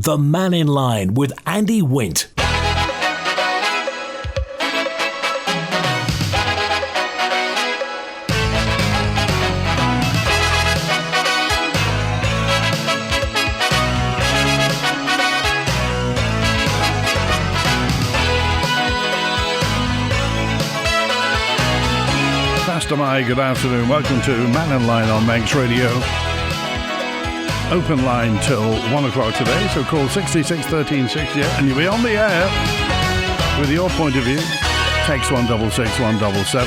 The Mannin Line with Andy Wint. Good afternoon. Welcome to Mannin Line on Manx Radio. Open line till 1 o'clock today, so call 66 13 68 and you'll be on the air with your point of view. Text 166 177,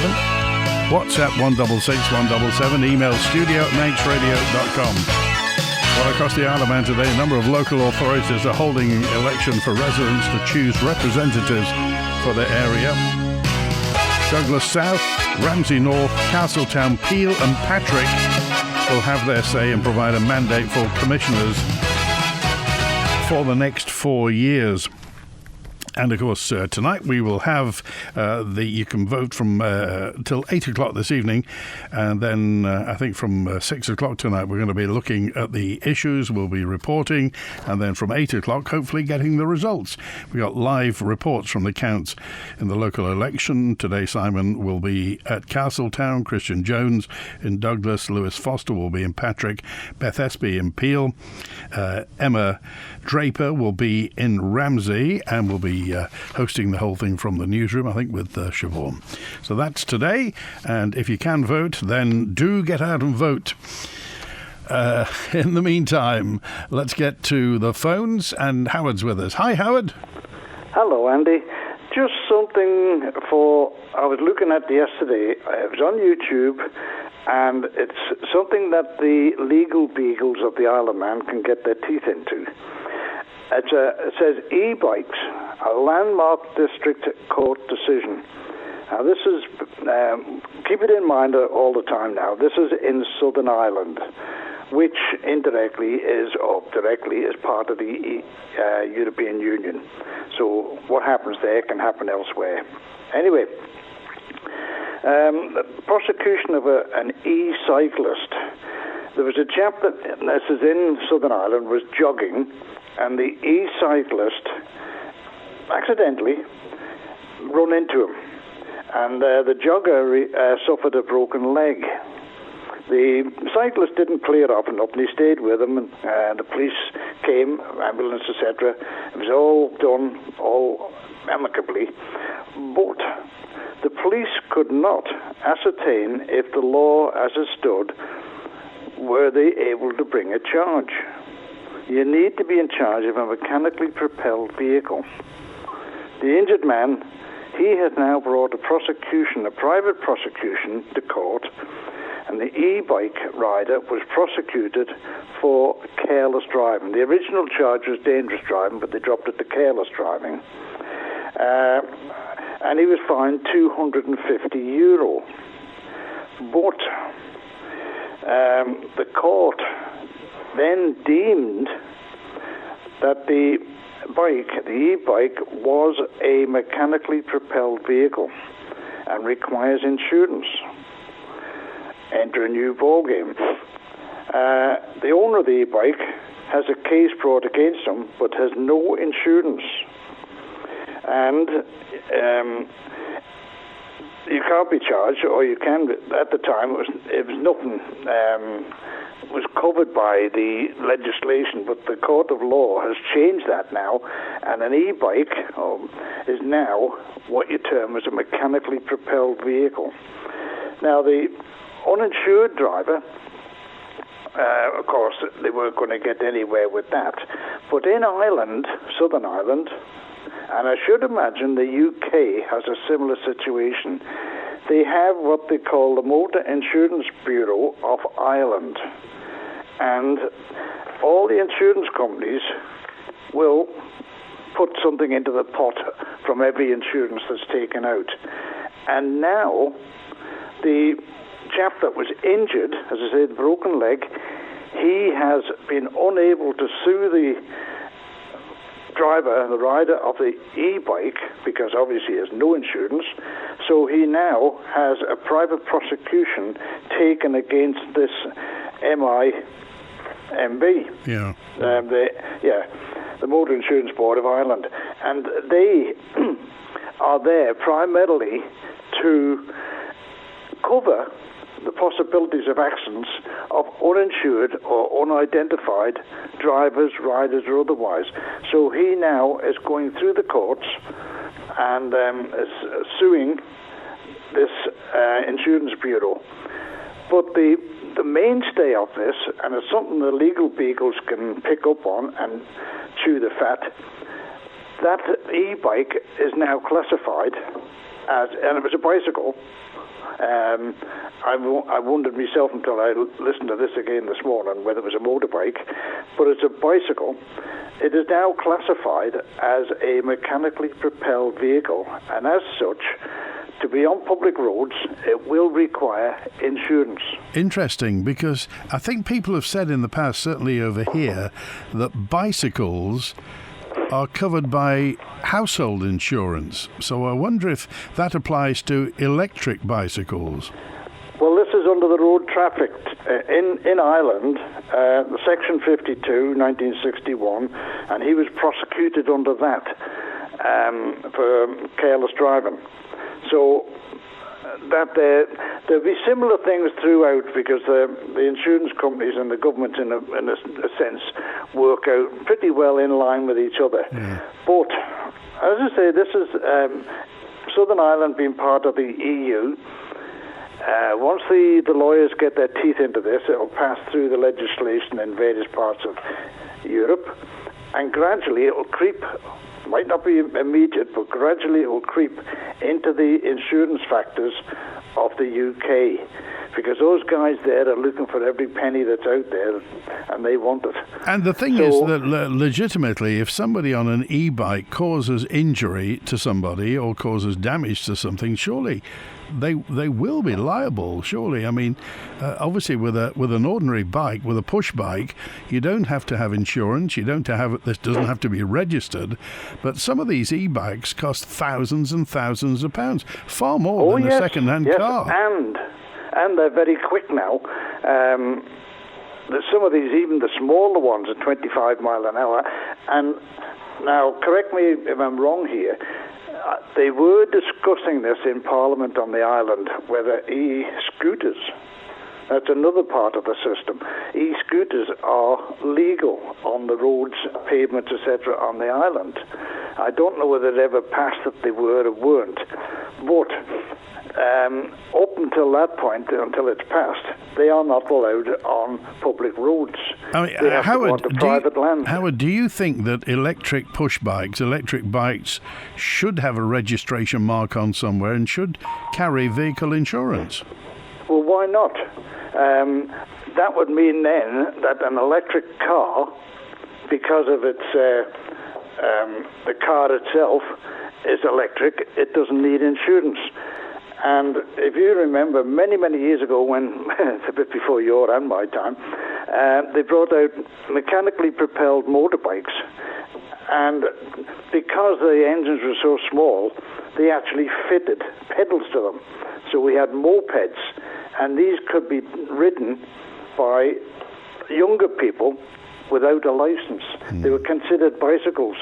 WhatsApp 166 177, email studio@manxradio.com. Well, across the Isle of Man today, a number of local authorities are holding an election for residents to choose representatives for their area. Douglas South, Ramsey North, Castletown, Peel and Patrick will have their say and provide a mandate for commissioners for the next 4 years. And of course, tonight we will have you can vote from till 8 o'clock this evening, and then I think from 6 o'clock tonight we're going to be looking at the issues, we'll be reporting, and then from 8 o'clock hopefully getting the results. We got live reports from the counts in the local election. Today Simon will be at Castletown, Christian Jones in Douglas, Lewis Foster will be in Patrick, Beth Espy in Peel, Emma Draper will be in Ramsey and will be hosting the whole thing from the newsroom, I think, with Siobhan. So that's today, and if you can vote, then do get out and vote. In the meantime, let's get to the phones, and Howard's with us. Hi, Howard. Hello, Andy. Just something I was looking at yesterday. It was on YouTube, and it's something that the legal beagles of the Isle of Man can get their teeth into. It says e-bikes, a landmark district court decision. Now this is, keep it in mind all the time now, this is in Southern Ireland, which indirectly or directly is part of the European Union. So what happens there can happen elsewhere. Anyway, the prosecution of an e-cyclist. There was a chap this is in Southern Ireland, was jogging, and the e-cyclist accidentally run into him. And the jogger suffered a broken leg. The cyclist didn't clear off enough, and he stayed with him, and the police came, ambulance, etc. It was all done, all amicably. But the police could not ascertain if the law as it stood, were they able to bring a charge. You need to be in charge of a mechanically propelled vehicle. The injured man, he has now brought a private prosecution to court, and the e-bike rider was prosecuted for careless driving. The original charge was dangerous driving, but they dropped it to careless driving. And he was fined €250. But the court then deemed that the e-bike was a mechanically propelled vehicle and requires insurance. Enter a new ballgame. The owner of the e-bike has a case brought against him but has no insurance. And you can't be charged, or you can. At the time, it was nothing. Was covered by the legislation, but the court of law has changed that now, and an e-bike is now what you term as a mechanically propelled vehicle. Now, the uninsured driver, of course, they weren't going to get anywhere with that, but in Ireland, Southern Ireland, and I should imagine the UK has a similar situation, they have what they call the Motor Insurance Bureau of Ireland. And all the insurance companies will put something into the pot from every insurance that's taken out. And now, the chap that was injured, as I said, broken leg, he has been unable to sue the driver, the rider of the e-bike, because obviously he has no insurance, so he now has a private prosecution taken against this MIMB. Yeah. the Motor Insurance Board of Ireland, and they are there primarily to cover the possibilities of accidents of uninsured or unidentified drivers, riders, or otherwise. So he now is going through the courts and is suing this insurance bureau. But the mainstay of this, and it's something the legal beagles can pick up on and chew the fat, that e-bike is now classified as, and it was a bicycle. I wondered myself until I listened to this again this morning whether it was a motorbike, but it's a bicycle. It is now classified as a mechanically propelled vehicle, and as such, to be on public roads, it will require insurance. Interesting, because I think people have said in the past, certainly over here, that bicycles are covered by household insurance. So I wonder if that applies to electric bicycles. Well, this is under the road traffic. In Ireland, Section 52, 1961, and he was prosecuted under that for careless driving. So that there'll be similar things throughout, because the insurance companies and the government, in a sense, work out pretty well in line with each other. Yeah. But as I say, this is Southern Ireland being part of the EU. Once the lawyers get their teeth into this, it'll pass through the legislation in various parts of Europe, and gradually it'll creep. Might not be immediate, but gradually it will creep into the insurance factors of the UK, because those guys there are looking for every penny that's out there, and they want it. And the thing is that legitimately, if somebody on an e-bike causes injury to somebody or causes damage to something, surely they will be liable, surely. I mean, obviously with an ordinary bike, with a push bike, you don't have to have insurance, this doesn't have to be registered, but some of these e-bikes cost thousands and thousands of pounds, far more than a second-hand car. And they're very quick now. There's some of these, even the smaller ones, are 25 mile an hour. And now, correct me if I'm wrong here, they were discussing this in Parliament on the island, whether e-scooters, that's another part of the system. E-scooters are legal on the roads, pavements, etc. on the island. I don't know whether it ever passed that they were or weren't, but up until that point, until it's passed, they are not allowed on public roads. I mean, they have to go onto private land. Howard, do you think that electric bikes should have a registration mark on somewhere and should carry vehicle insurance? Well, why not? That would mean then that an electric car, because of its the car itself is electric, it doesn't need insurance. And if you remember, many, many years ago, when it's a bit before your and my time, they brought out mechanically propelled motorbikes. And because the engines were so small, they actually fitted pedals to them. So we had mopeds, and these could be ridden by younger people without a license. They were considered bicycles.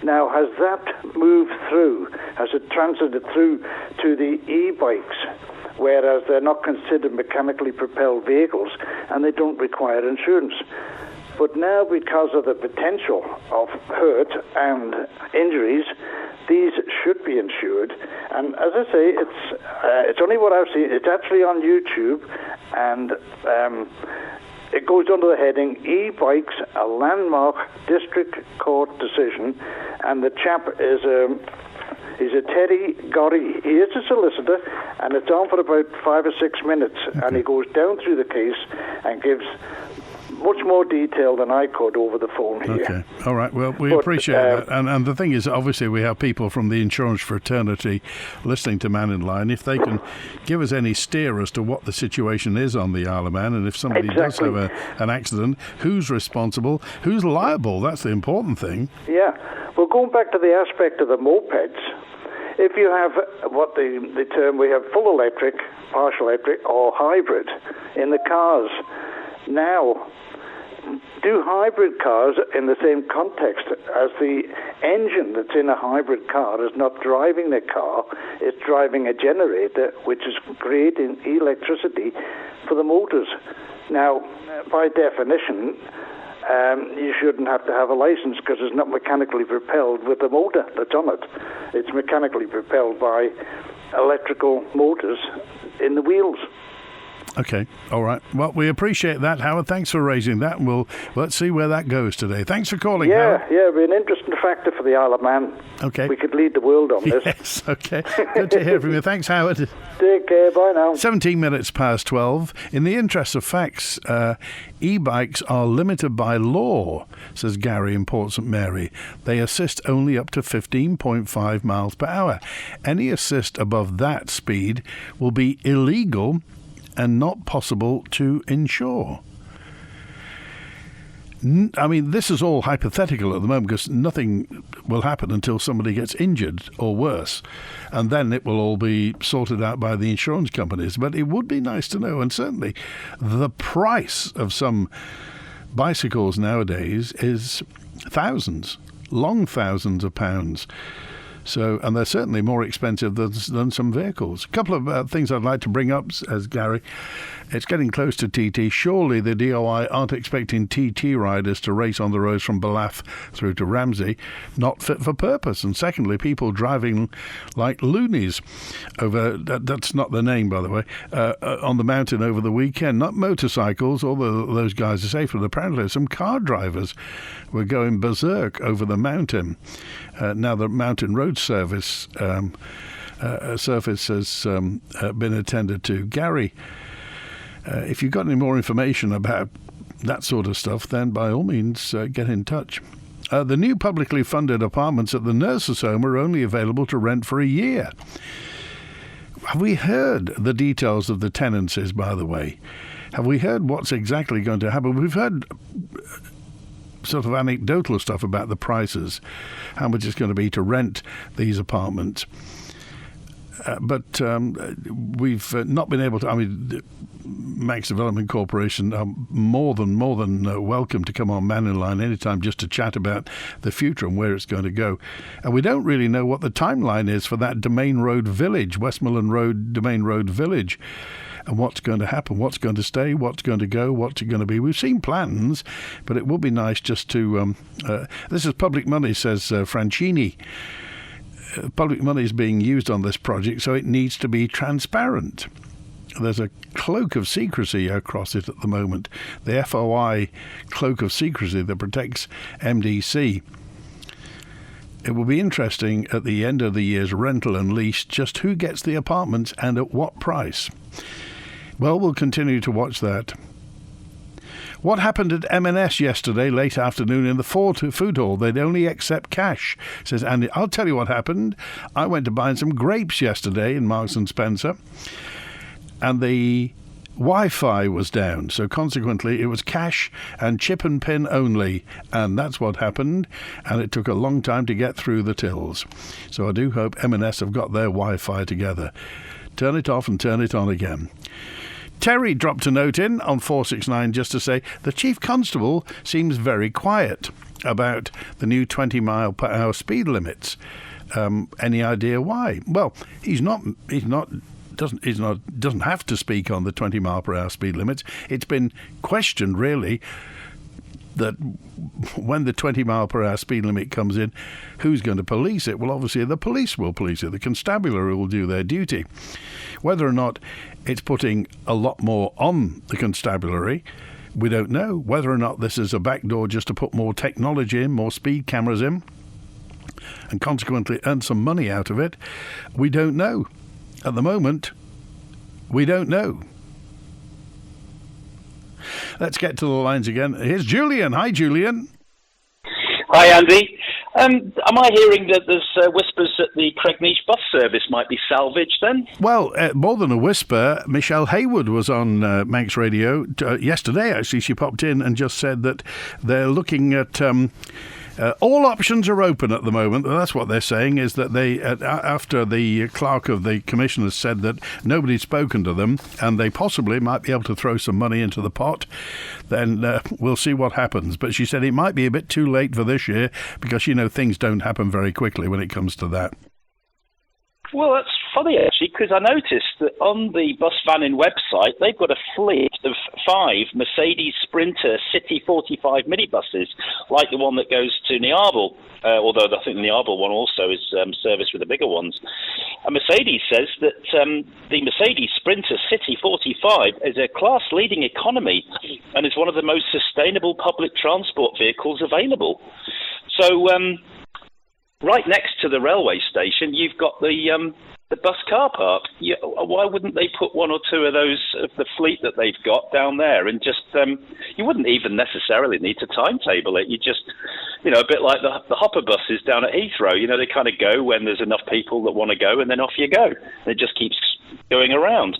Now, has that moved through? Has it transited through to the e-bikes, whereas they're not considered mechanically propelled vehicles and they don't require insurance? But now, because of the potential of hurt and injuries, these should be insured. And as I say, it's only what I've seen. It's actually on YouTube, and it goes under the heading, E-Bikes, a Landmark District Court Decision, and the chap is he's a Terry Gorry. He is a solicitor, and it's on for about 5 or 6 minutes, and he goes down through the case and gives much more detail than I could over the phone here. Okay, all right. Well, we appreciate that. And the thing is, obviously, we have people from the insurance fraternity listening to Mannin Line. If they can give us any steer as to what the situation is on the Isle of Man, and if somebody does have an accident, who's responsible, who's liable, that's the important thing. Yeah. Well, going back to the aspect of the mopeds, if you have what the term, we have full electric, partial electric, or hybrid in the cars, now do hybrid cars in the same context as the engine that's in a hybrid car is not driving the car, it's driving a generator which is creating electricity for the motors. Now, by definition, you shouldn't have to have a license because it's not mechanically propelled with the motor that's on it. It's mechanically propelled by electrical motors in the wheels. Okay, all right. Well, we appreciate that, Howard. Thanks for raising that, and let's see where that goes today. Thanks for calling, Howard. Yeah, it'd be an interesting factor for the Isle of Man. Okay. We could lead the world on this. Yes, okay. Good to hear from you. Thanks, Howard. Take care, bye now. 17 minutes past 12. In the interest of facts, e-bikes are limited by law, says Gary in Port St Mary. They assist only up to 15.5 miles per hour. Any assist above that speed will be illegal and not possible to insure. I mean, this is all hypothetical at the moment because nothing will happen until somebody gets injured or worse, and then it will all be sorted out by the insurance companies. But it would be nice to know, and certainly the price of some bicycles nowadays is thousands, long thousands of pounds. So, and they're certainly more expensive than some vehicles. A couple of things I'd like to bring up, as Gary. It's getting close to TT. Surely the DOI aren't expecting TT riders to race on the roads from Ballaugh through to Ramsey. Not fit for purpose. And secondly, people driving like loonies over, that's not the name, by the way, on the mountain over the weekend. Not motorcycles, although those guys are safe. But apparently some car drivers were going berserk over the mountain. Now the mountain road surface has been attended to. Gary, if you've got any more information about that sort of stuff, then by all means get in touch. The new publicly funded apartments at the nurses' home are only available to rent for a year. Have we heard the details of the tenancies, by the way? Have we heard what's exactly going to happen? We've heard sort of anecdotal stuff about the prices, how much it's going to be to rent these apartments. But we've not been able to. I mean, Max Development Corporation are more than welcome to come on Mannin Line anytime just to chat about the future and where it's going to go. And we don't really know what the timeline is for that Domain Road Village, Westmoreland Road, Domain Road Village. And what's going to happen, what's going to stay, what's going to go, what's it going to be. We've seen plans, but it would be nice just to... this is public money, says Francini. Public money is being used on this project, so it needs to be transparent. There's a cloak of secrecy across it at the moment. The FOI cloak of secrecy that protects MDC. It will be interesting at the end of the year's rental and lease just who gets the apartments and at what price. Well, we'll continue to watch that. What happened at M&S yesterday, late afternoon, in the food hall? They'd only accept cash, says Andy. I'll tell you what happened. I went to buy some grapes yesterday in Marks & Spencer, and the Wi-Fi was down, so consequently it was cash and chip and pin only, and that's what happened, and it took a long time to get through the tills. So I do hope M&S have got their Wi-Fi together. Turn it off and turn it on again. Terry dropped a note in on 469 just to say the Chief Constable seems very quiet about the new 20 mile per hour speed limits. Any idea why? Well, he doesn't have to speak on the 20 mile per hour speed limits. It's been questioned really that when the 20 mile per hour speed limit comes in, who's going to police it? Well, obviously the police will police it. The constabulary will do their duty. Whether or not it's putting a lot more on the constabulary, we don't know. Whether or not this is a backdoor just to put more technology in, more speed cameras in, and consequently earn some money out of it, we don't know. At the moment, we don't know. Let's get to the lines again. Here's Julian. Hi, Julian. Hi, Andy. Am I hearing that there's whispers that the Cregneach bus service might be salvaged then? Well, more than a whisper, Michelle Hayward was on Manx Radio yesterday, actually. She popped in and just said that they're looking at All options are open at the moment. That's what they're saying, is that they, after the clerk of the commissioner said that nobody's spoken to them and they possibly might be able to throw some money into the pot, then we'll see what happens. But she said it might be a bit too late for this year because, things don't happen very quickly when it comes to that. Well, that's funny, actually, because I noticed that on the Bus Mannin website, they've got a fleet of 5 Mercedes Sprinter City 45 minibuses, like the one that goes to Niarbol, although I think the Niarbol one also is serviced with the bigger ones. And Mercedes says that the Mercedes Sprinter City 45 is a class-leading economy and is one of the most sustainable public transport vehicles available. So, right next to the railway station, you've got the bus car park. Why wouldn't they put 1 or 2 of those of the fleet that they've got down there and just? You wouldn't even necessarily need to timetable it. You just, a bit like the hopper buses down at Heathrow. They kind of go when there's enough people that want to go, and then off you go. And it just keeps going around.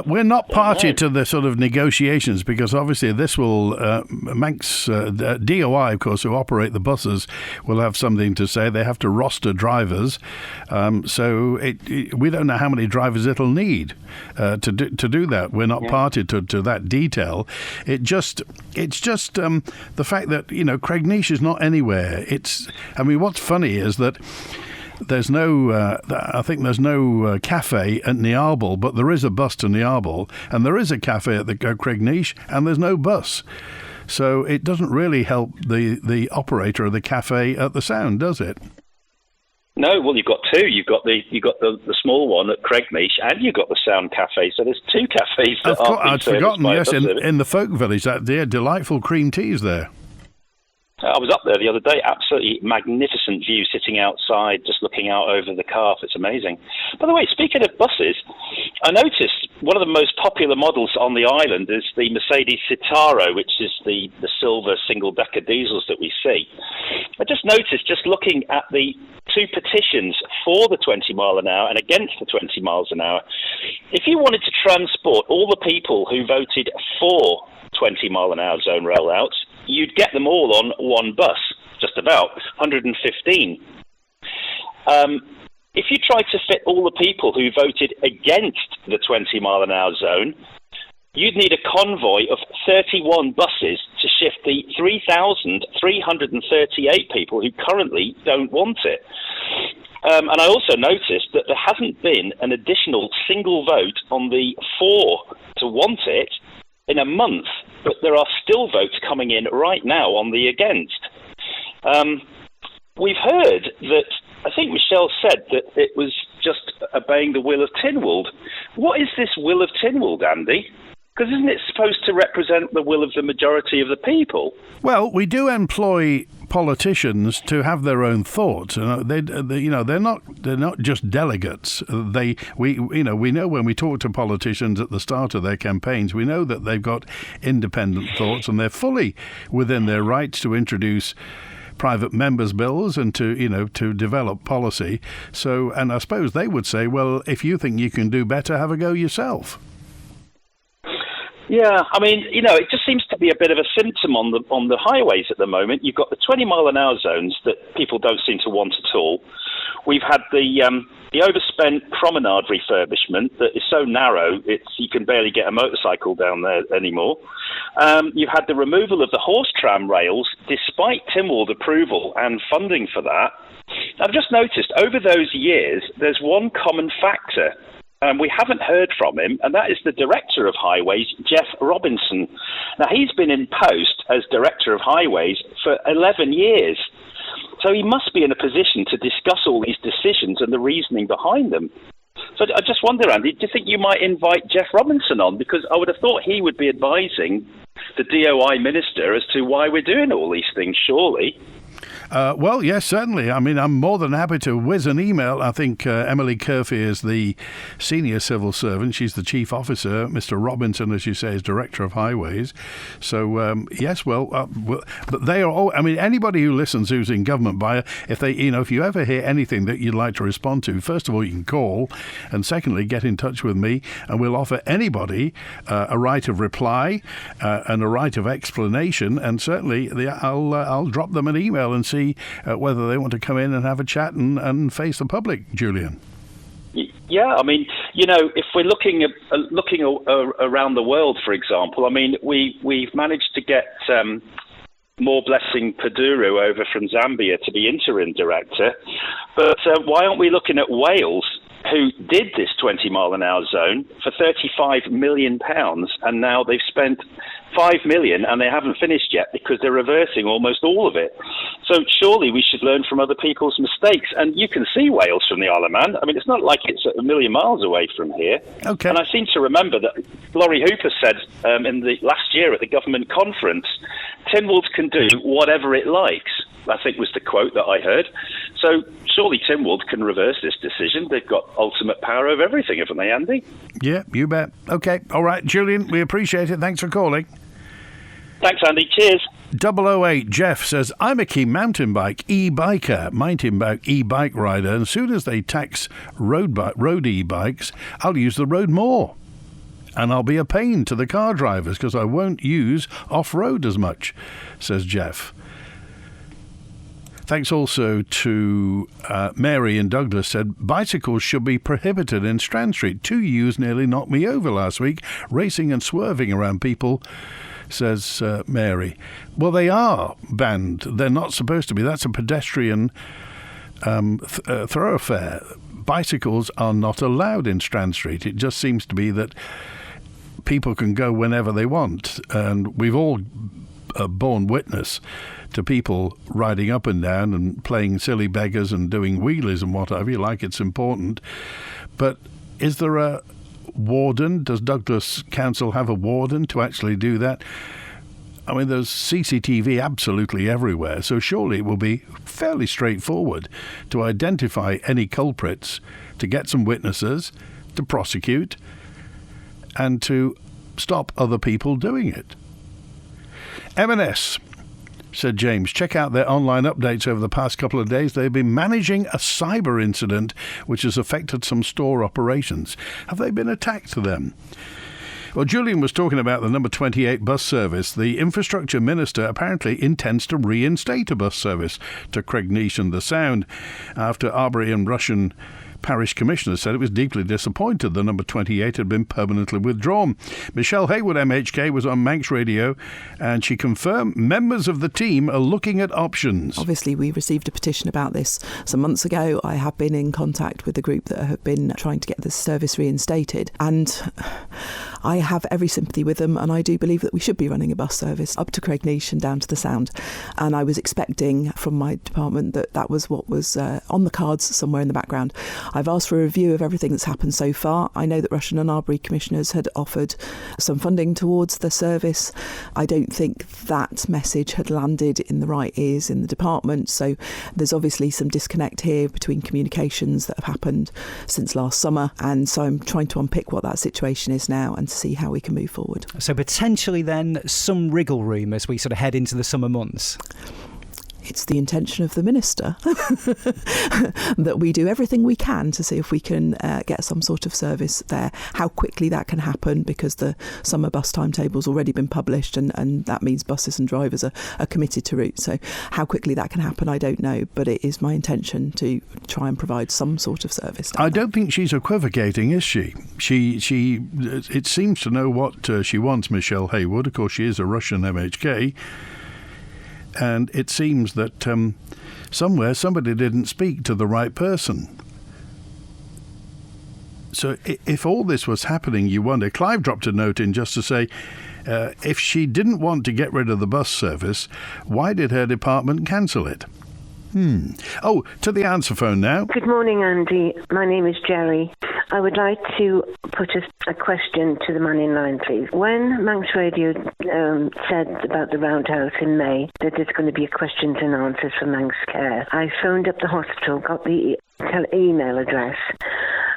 We're not party to the sort of negotiations because obviously this will DOI, of course, who operate the buses, will have something to say. They have to roster drivers, so we don't know how many drivers it'll need to do that. We're not party to that detail. It's just the fact that Cregneash is not anywhere. What's funny is that there's no, I think there's no cafe at Niarbol, but there is a bus to Niarbol, and there is a cafe at the Cregneash, and there's no bus. So it doesn't really help the operator of the cafe at the Sound, does it? No, well, you've got 2. You've got the small one at Cregneash, and you've got the Sound Cafe. So there's 2 cafes that I'd forgotten. Yes, in the Folk Village, they're delightful cream teas there. I was up there the other day, absolutely magnificent view sitting outside, just looking out over the Calf. It's amazing. By the way, speaking of buses, I noticed one of the most popular models on the island is the Mercedes Citaro, which is the silver single-decker diesels that we see. I just noticed, just looking at the 2 petitions for the 20 mile an hour and against the 20 miles an hour, if you wanted to transport all the people who voted for 20 mile an hour zone rail routes, you'd get them all on one bus, just about 115. If you tried to fit all the people who voted against the 20 mile an hour zone, you'd need a convoy of 31 buses to shift the 3,338 people who currently don't want it. And I also noticed that there hasn't been an additional single vote on the for to want it in a month, but there are still votes coming in right now on the against. We've heard that, I think Michelle said that it was just obeying the Will of Tynwald. What is this Will of Tynwald, Andy? Because isn't it supposed to represent the will of the majority of the people? Well, we do employ politicians to have their own thoughts. They're not just delegates. We know when we talk to politicians at the start of their campaigns, we know that they've got independent thoughts and they're fully within their rights to introduce private members' bills and to develop policy. So, and I suppose they would say, well, if you think you can do better, have a go yourself. Yeah, it just seems to be a bit of a symptom on the highways at the moment. You've got the 20 mile an hour zones that people don't seem to want at all. We've had the overspent promenade refurbishment that is so narrow you can barely get a motorcycle down there anymore. You've had the removal of the horse tram rails despite Tynwald approval and funding for that. I've just noticed over those years there's one common factor. We haven't heard from him, and that is the Director of Highways, Jeff Robinson. Now, he's been in post as Director of Highways for 11 years, so he must be in a position to discuss all these decisions and the reasoning behind them. So I just wonder, Andy, do you think you might invite Jeff Robinson on? Because I would have thought he would be advising the DOI Minister as to why we're doing all these things, surely. Well, yes, certainly. I'm more than happy to whiz an email. I think Emily Curfew is the senior civil servant. She's the chief officer. Mr. Robinson, as you say, is Director of Highways. So, yes, but they are all, anybody who listens who's in government, if you ever hear anything that you'd like to respond to, first of all, you can call, and secondly, get in touch with me, and we'll offer anybody a right of reply and a right of explanation, and certainly I'll drop them an email and see see whether they want to come in and have a chat and face the public, Julian. Yeah, I mean, if we're looking around the world, for example, I mean, we've managed to get more Blessing Paduru over from Zambia to be interim director, but why aren't we looking at Wales, who did this 20-mile-an-hour zone for £35 million, and now they've spent £5 million and they haven't finished yet because they're reversing almost all of it. So surely we should learn from other people's mistakes. And you can see Wales from the Isle of Man. I mean, it's not like it's a million miles away from here. Okay. And I seem to remember that Laurie Hooper said in the last year at the government conference, Tynwald can do whatever it likes, I think was the quote that I heard. So surely Tynwald can reverse this decision. They've got ultimate power over everything, haven't they, Andy? Yeah, you bet. Okay, all right, Julian, we appreciate it. Thanks for calling. Thanks, Andy. Cheers. 008 Jeff says, I'm a keen mountain bike e-biker, e-bike rider, and as soon as they tax road e-bikes, I'll use the road more. And I'll be a pain to the car drivers because I won't use off-road as much, says Jeff. Thanks also to Mary in Douglas said, bicycles should be prohibited in Strand Street. 2 youths nearly knocked me over last week, racing and swerving around people, says Mary. Well, they are banned. They're not supposed to be. That's a pedestrian thoroughfare. Bicycles are not allowed in Strand Street. It just seems to be that people can go whenever they want. And we've all borne witness to people riding up and down and playing silly beggars and doing wheelies and whatever you like. It's important. But is there a warden? Does Douglas Council have a warden to actually do that? I mean, there's CCTV absolutely everywhere, so surely it will be fairly straightforward to identify any culprits, to get some witnesses, to prosecute, and to stop other people doing it. M&S, said James, check out their online updates over the past couple of days. They've been managing a cyber incident which has affected some store operations. Have they been attacked to them? Well, Julian was talking about the number 28 bus service. The infrastructure minister apparently intends to reinstate a bus service to Cregneash and the Sound after Arbury and Rushen parish commissioner said it was deeply disappointed the number 28 had been permanently withdrawn. Michelle Haywood MHK was on Manx Radio and she confirmed members of the team are looking at options. Obviously we received a petition about this some months ago. I have been in contact with the group that have been trying to get the service reinstated, and I have every sympathy with them, and I do believe that we should be running a bus service up to Cregneash and down to the Sound, and I was expecting from my department that that was what was on the cards somewhere in the background. I've asked for a review of everything that's happened so far. I know that Rushen and Arbury commissioners had offered some funding towards the service. I don't think that message had landed in the right ears in the department, so there's obviously some disconnect here between communications that have happened since last summer, and so I'm trying to unpick what that situation is now and to see how we can move forward. So potentially then some wriggle room as we sort of head into the summer months? It's the intention of the minister that we do everything we can to see if we can get some sort of service there. How quickly that can happen, because the summer bus timetable's already been published, and that means buses and drivers are committed to route. So how quickly that can happen, I don't know, but it is my intention to try and provide some sort of service. I don't think she's equivocating, is she? She it seems to know what she wants, Michelle Haywood. Of course, she is a Rushen MHK. And it seems that somewhere somebody didn't speak to the right person. So if all this was happening, you wonder. Clive dropped a note in just to say, if she didn't want to get rid of the bus service, why did her department cancel it? Oh, to the answer phone now. Good morning, Andy. My name is Jerry. I would like to put a question to the Mannin Line, please. When Manx Radio said about the Roundhouse in May that there's going to be a questions and answers for Manx Care, I phoned up the hospital, got the email address,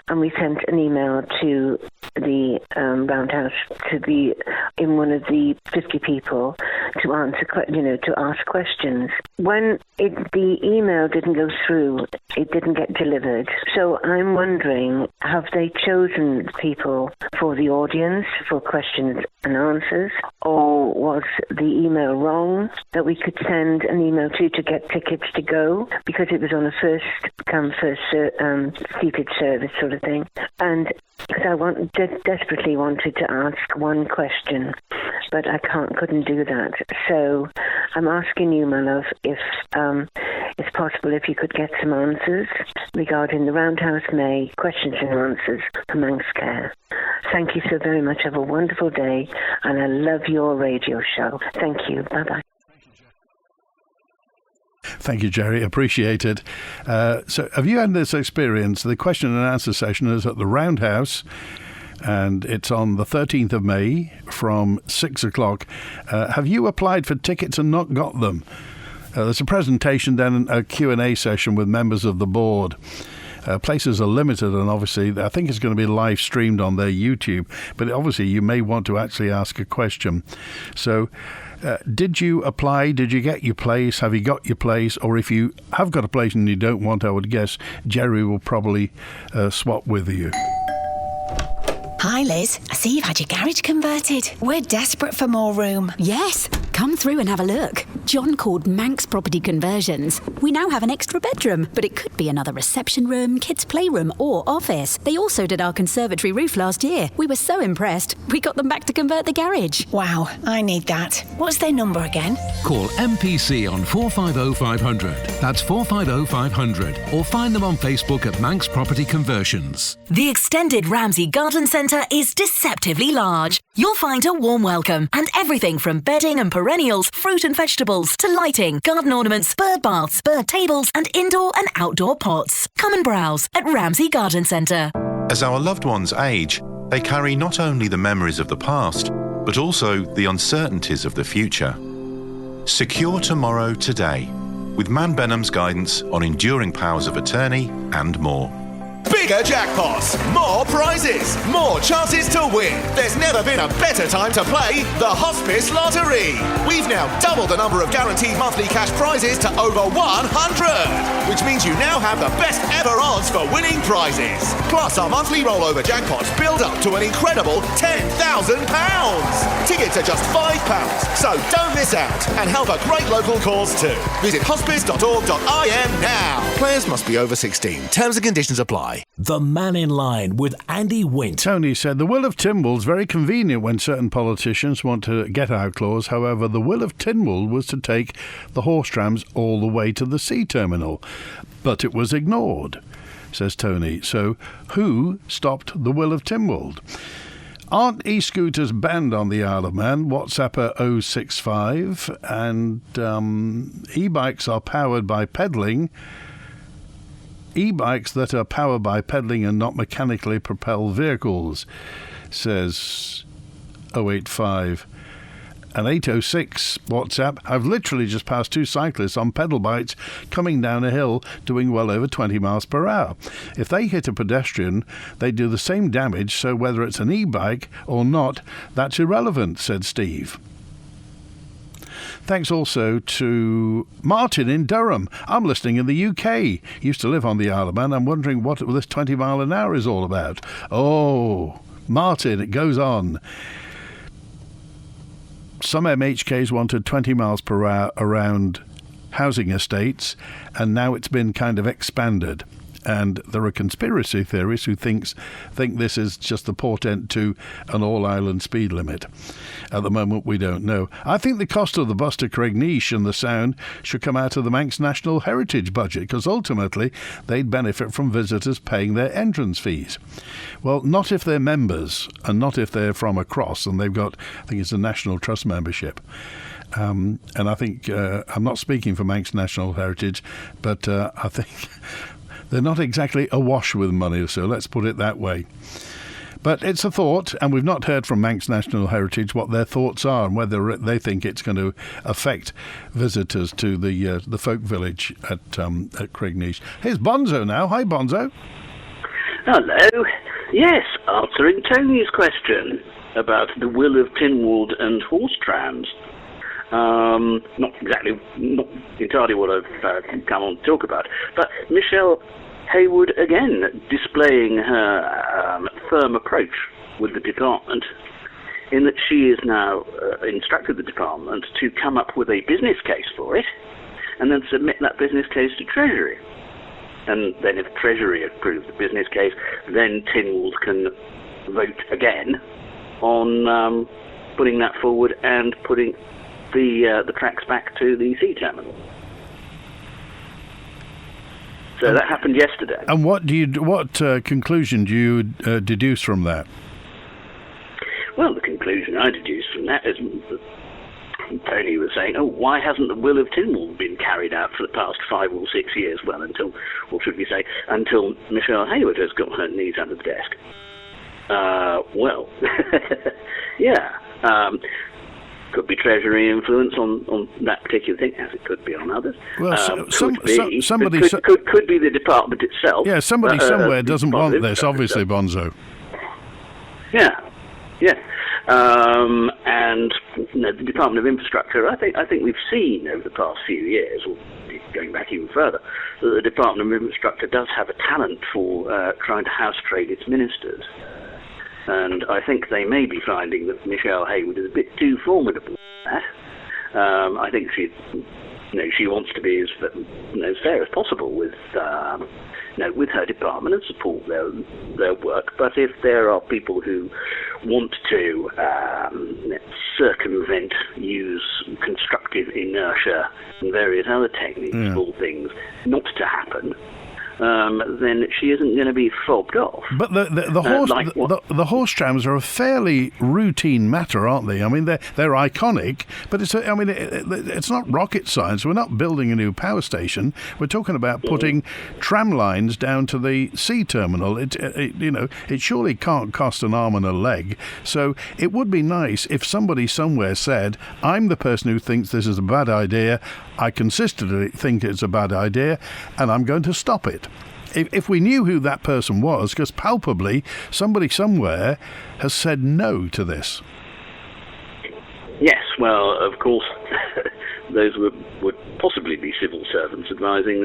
and we sent an email to the Roundhouse, to the in one of the 50 people to answer, to ask questions. When the email didn't go through, it didn't get delivered. So I'm wondering, have they chosen people for the audience for questions and answers, or was the email wrong that we could send an email to get tickets to go, because it was on a first come first seated service sort of thing? And because I desperately wanted to ask one question, but I couldn't do that. So I'm asking you, my love, if it's possible if you could get some answers regarding the Roundhouse May questions and answers for Manx Care. Thank you so very much. Have a wonderful day, and I love your radio show. Thank you. Bye-bye. Thank you, Jerry. Appreciate it. So have you had this experience? The question and answer session is at the Roundhouse, and it's on the 13th of May from 6 o'clock. Have you applied for tickets and not got them? There's a presentation, then a Q&A session with members of the board. Places are limited, and obviously I think it's going to be live streamed on their YouTube, but obviously you may want to actually ask a question. So did you apply? Did you get your place? Have you got your place? Or if you have got a place and you don't want, I would guess Jerry will probably swap with you. Hi Liz, I see you've had your garage converted. We're desperate for more room. Yes, come through and have a look. John called Manx Property Conversions. We now have an extra bedroom, but it could be another reception room, kids' playroom or office. They also did our conservatory roof last year. We were so impressed, we got them back to convert the garage. Wow, I need that. What's their number again? Call MPC on 450 500. That's 450 500. Or find them on Facebook at Manx Property Conversions. The extended Ramsey Garden Centre is deceptively large. You'll find a warm welcome and everything from bedding and perennials, fruit and vegetables, to lighting, garden ornaments, bird baths, bird tables and indoor and outdoor pots. Come and browse at Ramsey Garden Centre. As our loved ones age, they carry not only the memories of the past, but also the uncertainties of the future. Secure tomorrow today with Man Benham's guidance on enduring powers of attorney and more. Bigger jackpots, more prizes, more chances to win. There's never been a better time to play the Hospice Lottery. We've now doubled the number of guaranteed monthly cash prizes to over 100, which means you now have the best ever odds for winning prizes. Plus, our monthly rollover jackpots build up to an incredible £10,000. Tickets are just £5, so don't miss out and help a great local cause too. Visit hospice.org.in now. Players must be over 16. Terms and conditions apply. The Mannin Line with Andy Wint. Tony said the Will of Tynwald's very convenient when certain politicians want to get out clause. However, the Will of Tynwald was to take the horse trams all the way to the sea terminal. But it was ignored, says Tony. So who stopped the Will of Tynwald? Aren't e-scooters banned on the Isle of Man? WhatsApper 065. And e-bikes are powered by pedalling. E-bikes that are powered by pedalling and not mechanically propelled vehicles, says 085. And 806 WhatsApp, I've literally just passed two cyclists on pedal bikes coming down a hill doing well over 20 miles per hour. If they hit a pedestrian, they do the same damage, so whether it's an e-bike or not, that's irrelevant, said Steve. Thanks also to Martin in Durham. I'm listening in the UK. Used to live on the Isle of Man. I'm wondering what this 20 mile an hour is all about. Oh, Martin, it goes on. Some MHKs wanted 20 miles per hour around housing estates, and now it's been kind of expanded. And there are conspiracy theorists who think this is just the portent to an all-island speed limit. At the moment, we don't know. I think the cost of the bus to Cregneash and the Sound should come out of the Manx National Heritage budget, because ultimately they'd benefit from visitors paying their entrance fees. Well, not if they're members, and not if they're from across, and they've got, I think it's a National Trust membership. And I think, I'm not speaking for Manx National Heritage, but I think they're not exactly awash with money, so let's put it that way. But it's a thought, and we've not heard from Manx National Heritage what their thoughts are and whether they think it's going to affect visitors to the folk village at Cregneash. Here's Bonzo now. Hi, Bonzo. Hello. Yes, answering Tony's question. about the Will of Tynwald and horse trams. Not entirely what I've come on to talk about, but Michelle Haywood again displaying her firm approach with the department, in that she has now instructed the department to come up with a business case for it, and then submit that business case to Treasury. And then if Treasury approves the business case, then Tynwald can vote again on putting that forward and putting the tracks back to the sea terminal. So that happened yesterday. And what conclusion do you deduce from that? Well, the conclusion I deduced from that is Tony was saying, why hasn't the Will of Tynwald been carried out for the past 5 or 6 years? Well, until Michelle Haywood has got her knees under the desk. Yeah. Could be Treasury influence on that particular thing, as it could be on others. Well, could be the department itself. Yeah, somebody somewhere doesn't want this, obviously, Bonzo. Yeah. And the Department of Infrastructure, I think we've seen over the past few years, or going back even further, that the Department of Infrastructure does have a talent for trying to house trade its ministers. And I think they may be finding that Michelle Haywood is a bit too formidable for that. I think she wants to be as fair as possible with her department and support their work. But if there are people who want to circumvent, use constructive inertia and various other techniques for things not to happen, then she isn't going to be fobbed off. But the horse trams are a fairly routine matter, aren't they? I mean, they're iconic, but it's not rocket science. We're not building a new power station. We're talking about putting tram lines down to the sea terminal. It surely can't cost an arm and a leg. So it would be nice if somebody somewhere said, "I'm the person who thinks this is a bad idea. I consistently think it's a bad idea, and I'm going to stop it." If we knew who that person was, because palpably somebody somewhere has said no to this. Yes, well, of course, those would possibly be civil servants advising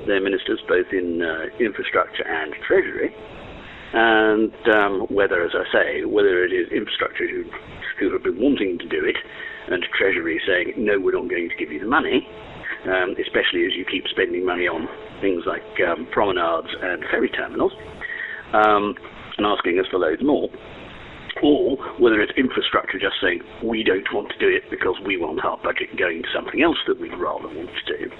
their ministers both in infrastructure and treasury. And whether it is infrastructure who have been wanting to do it, and treasury saying, no, we're not going to give you the money, especially as you keep spending money on things like promenades and ferry terminals, and asking us for loads more. Or whether it's infrastructure just saying, we don't want to do it because we want our budget going to something else that we'd rather want to do.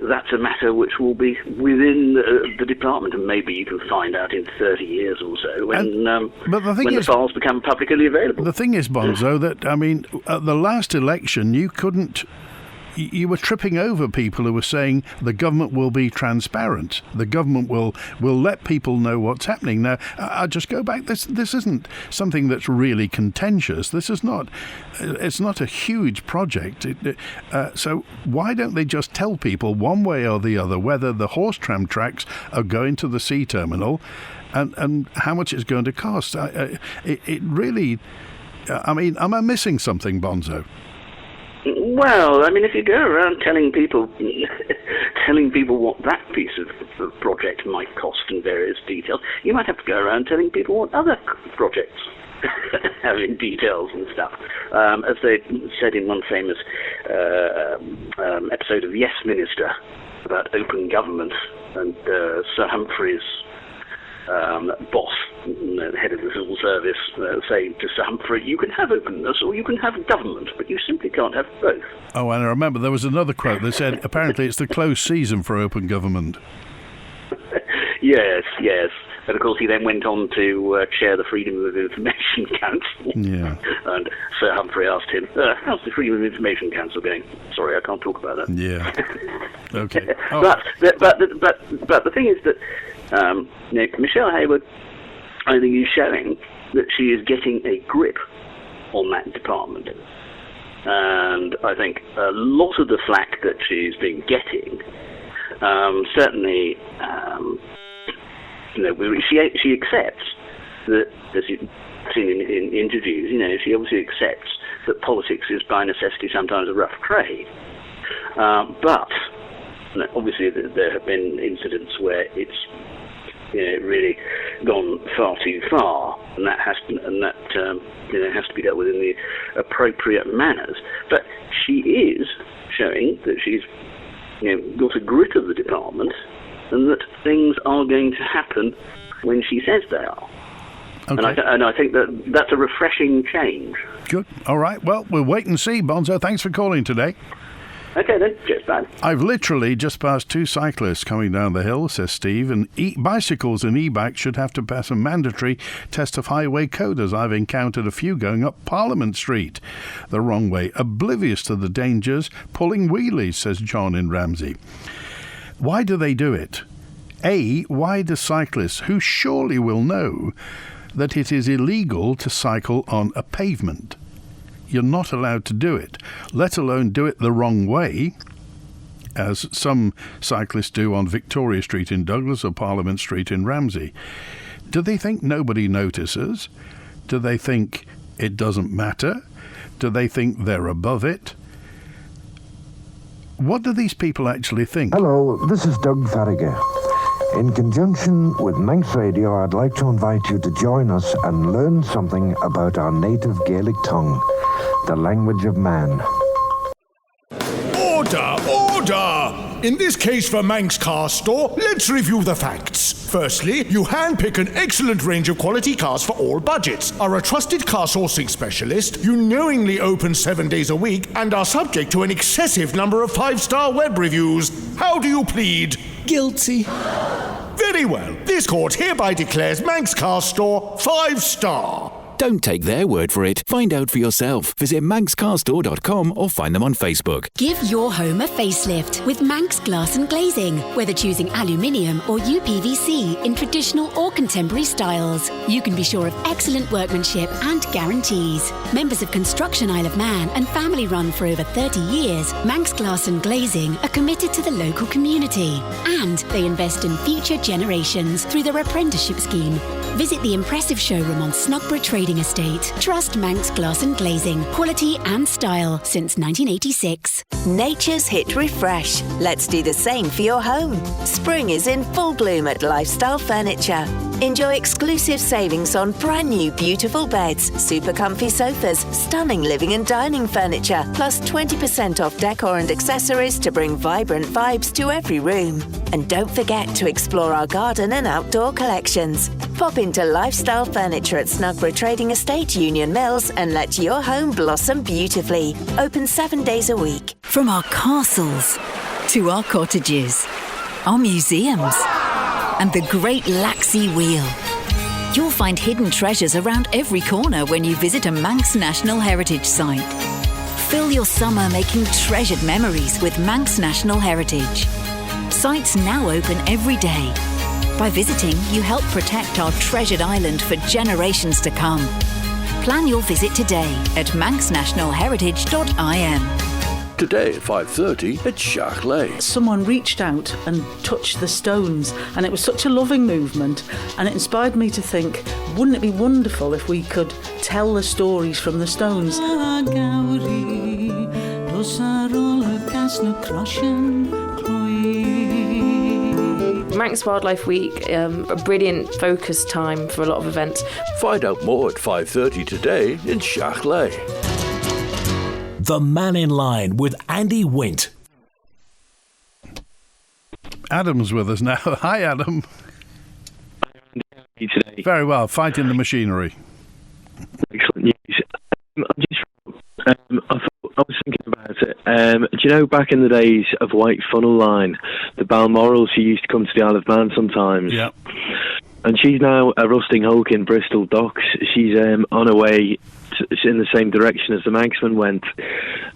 That's a matter which will be within the department, and maybe you can find out in 30 years or so when the files become publicly available. The thing is, Bonzo, that, at the last election, you were tripping over people who were saying the government will be transparent. The government will let people know what's happening. Now, I'll just go back. This isn't something that's really contentious. It's not a huge project. So why don't they just tell people one way or the other whether the horse tram tracks are going to the sea terminal and how much it's going to cost? It really... am I missing something, Bonzo? Well, if you go around telling people what that piece of project might cost in various details, you might have to go around telling people what other projects have in details and stuff. As they said in one famous episode of Yes Minister about open government, and Sir Humphrey's boss, the head of the civil service, saying to Sir Humphrey, you can have openness or you can have government, but you simply can't have both. Oh, and I remember there was another quote that said, apparently it's the closed season for open government. Yes. And of course he then went on to chair the Freedom of Information Council. Yeah. And Sir Humphrey asked him, how's the Freedom of Information Council going? Sorry, I can't talk about that. Yeah. Okay. Oh. But the thing is that Michelle Haywood, I think, is showing that she is getting a grip on that department. And I think a lot of the flack that she's been getting, certainly she accepts that, as you've seen in interviews, she obviously accepts that politics is by necessity sometimes a rough trade. But obviously there have been incidents where it's really gone far too far, and that has to be dealt with in the appropriate manners. But she is showing that she's got a grip of the department, and that things are going to happen when she says they are. Okay. And I think that's a refreshing change. Good. All right. Well, we'll wait and see, Bonzo. Thanks for calling today. Okay then, cheers, bye. I've literally just passed 2 cyclists coming down the hill, says Steve, and bicycles and e-bikes should have to pass a mandatory test of highway code, as I've encountered a few going up Parliament Street the wrong way, oblivious to the dangers, pulling wheelies, says John in Ramsey. Why do they do it? A, why do cyclists, who surely will know that it is illegal to cycle on a pavement? You're not allowed to do it, let alone do it the wrong way, as some cyclists do on Victoria Street in Douglas or Parliament Street in Ramsey. Do they think nobody notices? Do they think it doesn't matter? Do they think they're above it? What do these people actually think? Hello, this is Doug Farragher. In conjunction with Manx Radio, I'd like to invite you to join us and learn something about our native Gaelic tongue, the language of man. Order! Order! In this case for Manx Car Store, let's review the facts. Firstly, you handpick an excellent range of quality cars for all budgets, are a trusted car sourcing specialist, you knowingly open 7 days a week, and are subject to an excessive number of 5-star web reviews. How do you plead? Guilty. Very well. This court hereby declares Manx Car Store 5-star. Don't take their word for it. Find out for yourself. Visit manxcarstore.com or find them on Facebook. Give your home a facelift with Manx Glass and Glazing. Whether choosing aluminium or UPVC in traditional or contemporary styles, you can be sure of excellent workmanship and guarantees. Members of Construction Isle of Man and family run for over 30 years, Manx Glass and Glazing are committed to the local community. And they invest in future generations through their apprenticeship scheme. Visit the impressive showroom on Snugborough Trading Estate. Trust Manx Glass and Glazing. Quality and style since 1986. Nature's hit refresh. Let's do the same for your home. Spring is in full bloom at Lifestyle Furniture. Enjoy exclusive savings on brand new beautiful beds, super comfy sofas, stunning living and dining furniture, plus 20% off decor and accessories to bring vibrant vibes to every room. And don't forget to explore our garden and outdoor collections. Pop into Lifestyle Furniture at Snugborough Trading Estate, Union Mills, and let your home blossom beautifully. Open 7 days a week. From our castles to our cottages, our museums, and the Great Laxey Wheel. You'll find hidden treasures around every corner when you visit a Manx National Heritage Site. Fill your summer making treasured memories with Manx National Heritage. Sites now open every day. By visiting, you help protect our treasured island for generations to come. Plan your visit today at manxnationalheritage.im. Today at 5:30 at Shackley. Someone reached out and touched the stones, and it was such a loving movement, and it inspired me to think, wouldn't it be wonderful if we could tell the stories from the stones? Manx Wildlife Week, a brilliant focus time for a lot of events. Find out more at 5:30 today in Shackley. The Mannin Line with Andy Wint. Adam's with us now. Hi, Adam. Today. Very well. Fighting the machinery. Excellent news. I was thinking about it. Do you know back in the days of White Funnel Line, the Balmoral, she used to come to the Isle of Man sometimes. Yeah. And she's now a rusting hulk in Bristol Docks. She's on her way in the same direction as the Manxman went,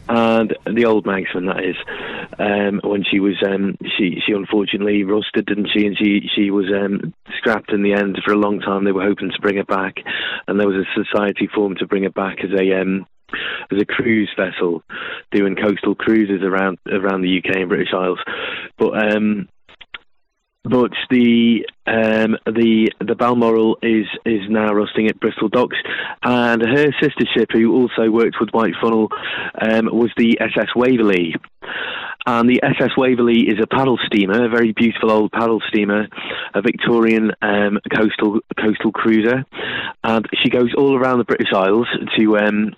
and the old Manxman, that is. When she was, she unfortunately rusted, didn't she? And she was scrapped in the end. For a long time, they were hoping to bring her back, and there was a society formed to bring her back as a cruise vessel, doing coastal cruises around the UK and British Isles. But But the Balmoral is now rusting at Bristol Docks, and her sister ship, who also worked with White Funnel, was the SS Waverley. And the SS Waverley is a paddle steamer, a very beautiful old paddle steamer, a Victorian coastal cruiser, and she goes all around the British Isles to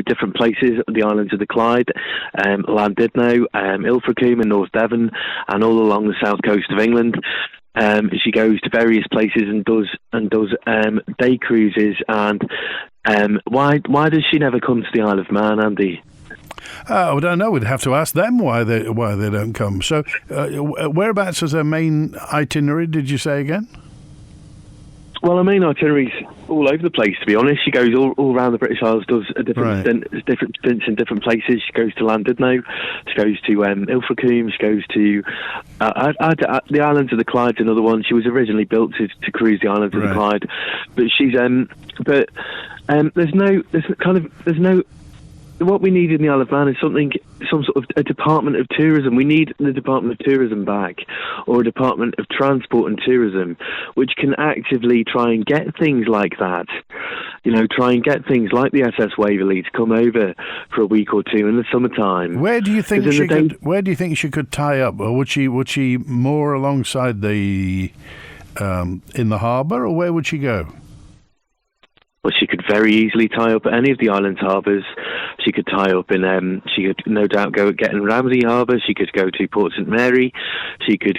different places, the islands of the Clyde, Llandudno, Ilfracombe in North Devon, and all along the south coast of England. She goes to various places and does day cruises. And why does she never come to the Isle of Man, Andy? I don't know. We'd have to ask them why they don't come. So, whereabouts is her main itinerary? Did you say again? Well, her main itinerary's all over the place, to be honest. She goes all around the British Isles, does a different stints in different places. She goes to Llandudno, she goes to Ilfracombe, she goes to the islands of the Clyde's another one. She was originally built to cruise the islands of the Clyde, but she's there's no. What we need in the Isle of Man is some sort of a Department of Tourism. We need the Department of Tourism back, or a Department of Transport and Tourism, which can actively try and get things like that. Try and get things like the SS Waverley to come over for a week or two in the summertime. Where do you think she could tie up, or would she moor alongside the in the harbour, or where would she go? Well, she could very easily tie up at any of the island's harbours. She could tie up in. She could no doubt get in Ramsey Harbour. She could go to Port St Mary. She could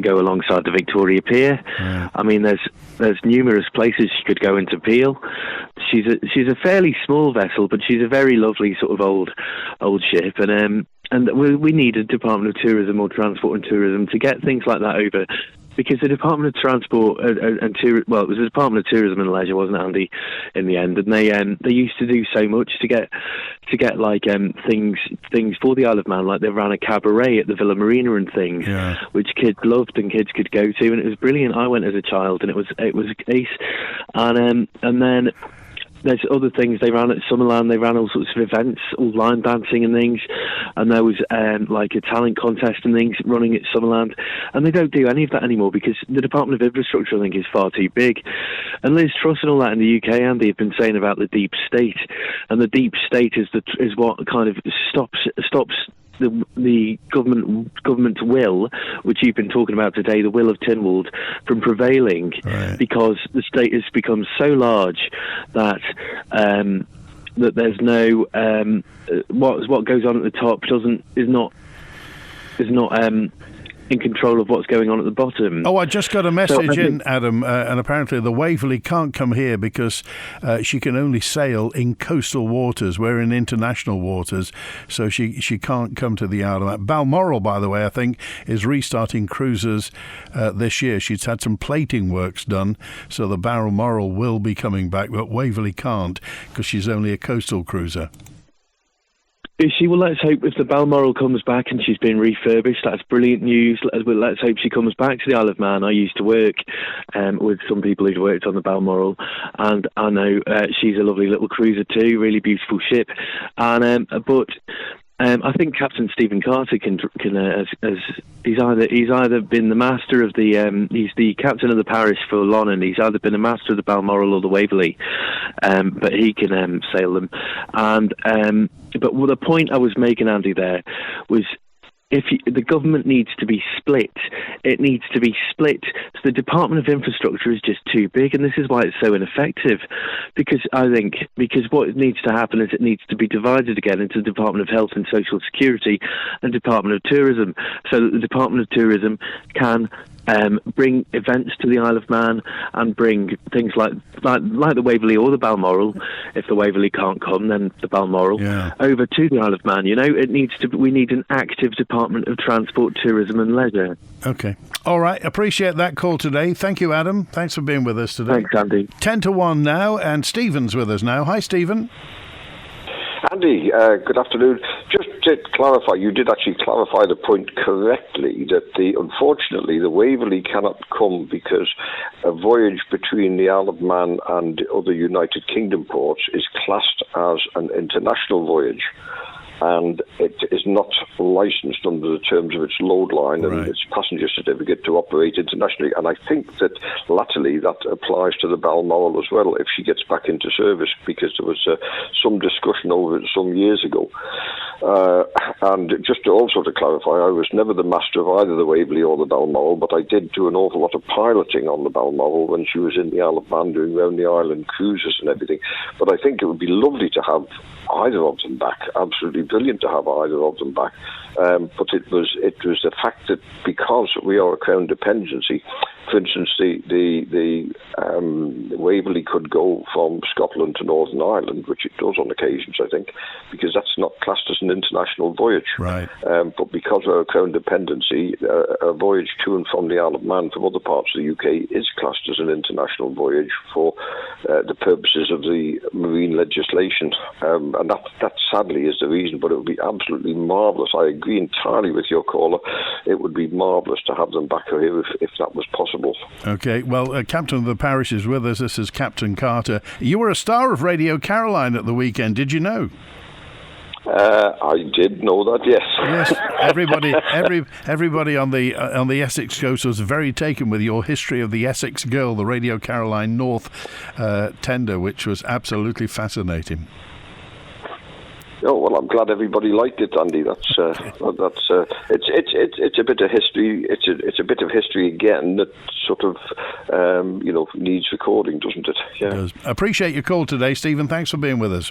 go alongside the Victoria Pier. Yeah. I mean, there's numerous places she could go into Peel. She's a fairly small vessel, but she's a very lovely sort of old ship, and we need a Department of Tourism or Transport and Tourism to get things like that over. Because the Department of Transport it was the Department of Tourism and Leisure, wasn't it, Andy, in the end? And they used to do so much to get like things for the Isle of Man, like they ran a cabaret at the Villa Marina and things, which kids loved and kids could go to, and it was brilliant. I went as a child, and it was ace. And then there's other things they ran at Summerland. They ran all sorts of events, all line dancing and things, and there was like a talent contest and things running at Summerland, and they don't do any of that anymore because the Department of Infrastructure, I think, is far too big. And Liz Truss and all that in the UK, Andy, have been saying about the deep state, and the deep state is what kind of stops the government's will, which you've been talking about today, the Will of Tynwald, from prevailing, because the state has become so large that there's no what goes on at the top is not in control of what's going on at the bottom. Oh, I just got a message in, Adam, and apparently the Waverley can't come here because she can only sail in coastal waters. We're in international waters, so she can't come to the Isle of Man. Balmoral, by the way, I think, is restarting cruises this year. She's had some plating works done, so the Balmoral will be coming back, but Waverley can't because she's only a coastal cruiser. Well, let's hope if the Balmoral comes back and she's been refurbished, that's brilliant news. Let's hope she comes back to the Isle of Man. I used to work with some people who'd worked on the Balmoral, and I know she's a lovely little cruiser too, really beautiful ship. And but I think Captain Stephen Carter can he's either been the master of the he's the captain of the parish for Lonnon. He's either been a master of the Balmoral or the Waverley, but he can sail them. And but the point I was making, Andy, there was, the government needs to be split. It needs to be split. So the Department of Infrastructure is just too big, and this is why it's so ineffective. Because what needs to happen is it needs to be divided again into the Department of Health and Social Security and Department of Tourism, so that the Department of Tourism can bring events to the Isle of Man and bring things like the Waverley or the Balmoral. If the Waverley can't come, then the Balmoral over to the Isle of Man. We need an active Department of Transport, Tourism and Leisure. Okay. All right. Appreciate that call today. Thank you, Adam. Thanks for being with us today. Thanks, Andy. 10-1 now, and Stephen's with us now. Hi, Stephen. Andy, good afternoon. Just to clarify, you did actually clarify the point correctly that unfortunately the Waverley cannot come because a voyage between the Isle of Man and other United Kingdom ports is classed as an international voyage. and it is not licensed under the terms of its load line and its passenger certificate to operate internationally. And I think that latterly that applies to the Balmoral as well if she gets back into service, because there was some discussion over it some years ago. And just also to clarify, I was never the master of either the Waverley or the Balmoral, but I did do an awful lot of piloting on the Balmoral when she was in the Isle of Man doing round the island cruises and everything. But I think it would be lovely to have either of them back. Absolutely brilliant to have either of them back. But it was the fact that because we are a Crown dependency, for instance, the Waverley could go from Scotland to Northern Ireland, which it does on occasions, I think, because that's not classed as an international voyage. Right. But because we're a Crown dependency, a voyage to and from the Isle of Man from other parts of the UK is classed as an international voyage for the purposes of the marine legislation. And that sadly is the reason, but it would be absolutely marvellous. I agree entirely with your caller. It would be marvellous to have them back here if that was possible. Okay, well, Captain of the Parish is with us. This is Captain Carter. You were a star of Radio Caroline at the weekend, did you know? I did know that, yes. Yes, everybody on the Essex coast was very taken with your history of the Essex Girl, the Radio Caroline North tender, which was absolutely fascinating. Oh well, I'm glad everybody liked it, Andy. It's a bit of history. It's a bit of history again that sort of needs recording, doesn't it? Yeah. It does. Appreciate your call today, Stephen. Thanks for being with us.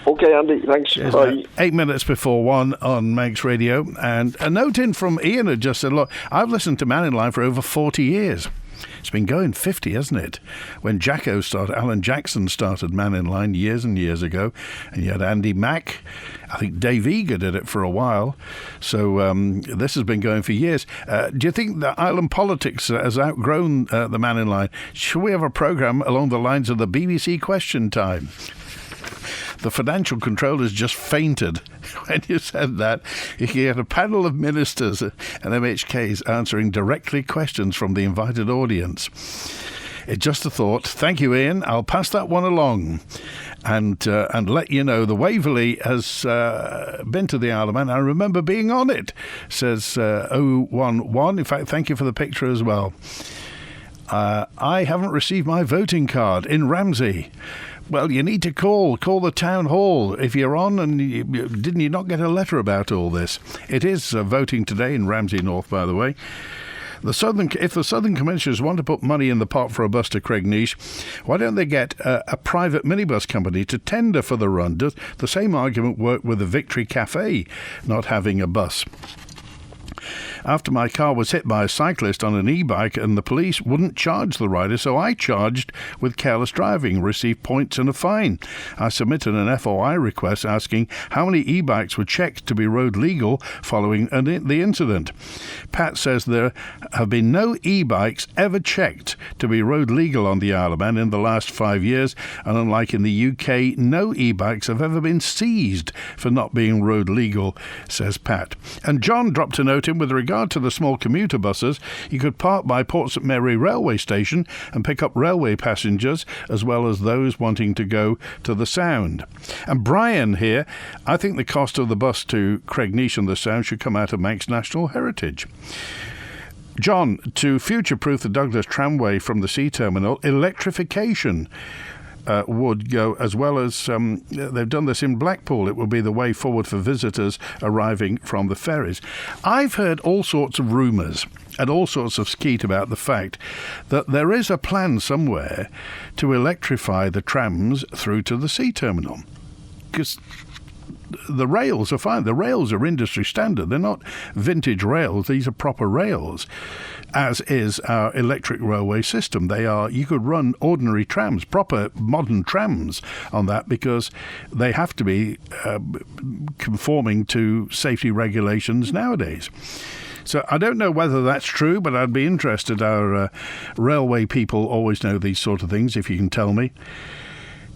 Okay, Andy. Thanks. Cheers, bye. 8 minutes before 1 on Manx Radio, and a note in from Ian had just said, "Look, I've listened to Mannin Line for over 40 years." It's been going 50, hasn't it? When Alan Jackson started Mannin Line years and years ago, and you had Andy Mack. I think Dave Eager did it for a while. So this has been going for years. Do you think that island politics has outgrown the Mannin Line? Should we have a programme along the lines of the BBC Question Time? The financial controllers just fainted when you said that. You had a panel of ministers and MHKs answering directly questions from the invited audience. It's just a thought. Thank you, Ian. I'll pass that one along and let you know the Waverley has been to the Isle of Man. I remember being on it, says 011. In fact, thank you for the picture as well. I haven't received my voting card in Ramsey. Well, you need to call the town hall if you're on, and didn't you not get a letter about all this? It is voting today in Ramsey North, by the way. If the Southern Commissioners want to put money in the pot for a bus to Cregnish, why don't they get a private minibus company to tender for the run? Does the same argument work with the Victory Cafe not having a bus? After my car was hit by a cyclist on an e-bike and the police wouldn't charge the rider, so I charged with careless driving, received points and a fine. I submitted an FOI request asking how many e-bikes were checked to be road legal following the incident. Pat says there have been no e-bikes ever checked to be road legal on the Isle of Man in the last 5 years, and unlike in the UK, no e-bikes have ever been seized for not being road legal, says Pat. And John dropped a note in with regard to the small commuter buses. You could park by Port St Mary railway station and pick up railway passengers as well as those wanting to go to the Sound. And Brian here, I think the cost of the bus to Cregnish and the Sound should come out of Manx National Heritage. John, to future-proof the Douglas Tramway from the sea terminal, electrification would go, as well as they've done this in Blackpool. It will be the way forward for visitors arriving from the ferries. I've heard all sorts of rumours and all sorts of skeet about the fact that there is a plan somewhere to electrify the trams through to the sea terminal. Because the rails are fine. The rails are industry standard. They're not vintage rails. These are proper rails, as is our electric railway system. They are. You could run ordinary trams, proper modern trams on that, because they have to be conforming to safety regulations nowadays. So I don't know whether that's true, but I'd be interested. Our railway people always know these sort of things, if you can tell me.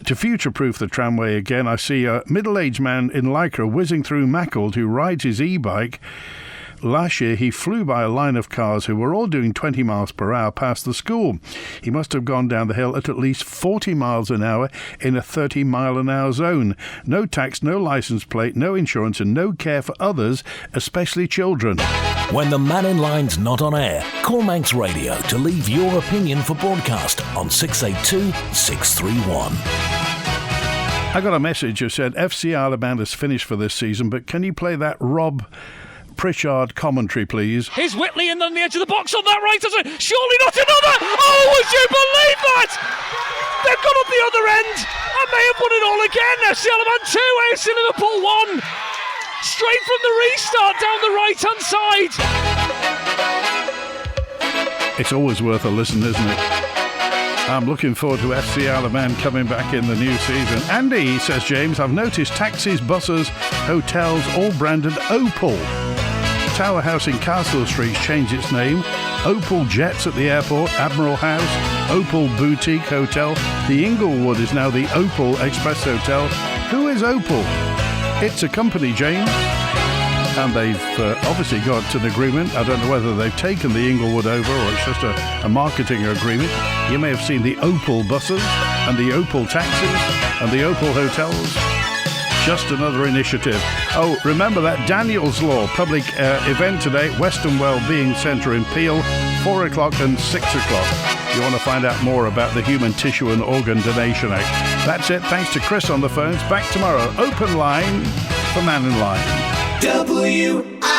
To future-proof the tramway again, I see a middle-aged man in Lycra whizzing through Macclesfield who rides his e-bike Last year, he flew by a line of cars who were all doing 20 miles per hour past the school. He must have gone down the hill at least 40 miles an hour in a 30-mile-an-hour zone. No tax, no licence plate, no insurance and no care for others, especially children. When the Mannin Line's not on air, call Manx Radio to leave your opinion for broadcast on 682 631. I got a message that said FC Isle of Man has finished for this season, but can you play that Rob Pritchard commentary, please? Here's Whitley in on the edge of the box on that right. Surely not another! Oh, would you believe that? They've gone up the other end and they have won it all again. FC Isle of Man 2, AFC Liverpool 1. Straight from the restart down the right-hand side. It's always worth a listen, isn't it? I'm looking forward to FC Isle of Man coming back in the new season. Andy, says James, I've noticed taxis, buses, hotels, all branded OPUL. Tower House in Castle Street's changed its name. OPUL Jets at the airport, Admiral House, OPUL Boutique Hotel. The Inglewood is now the OPUL Express Hotel. Who is OPUL? It's a company, James. And they've obviously got an agreement. I don't know whether they've taken the Inglewood over or it's just a marketing agreement. You may have seen the OPUL buses and the OPUL taxis and the OPUL hotels. Just another initiative. Oh, remember that Daniel's Law public event today, Western Wellbeing Centre in Peel, 4 o'clock and 6 o'clock. You want to find out more about the Human Tissue and Organ Donation Act. That's it. Thanks to Chris on the phones. Back tomorrow. Open line for Mannin Line. WINT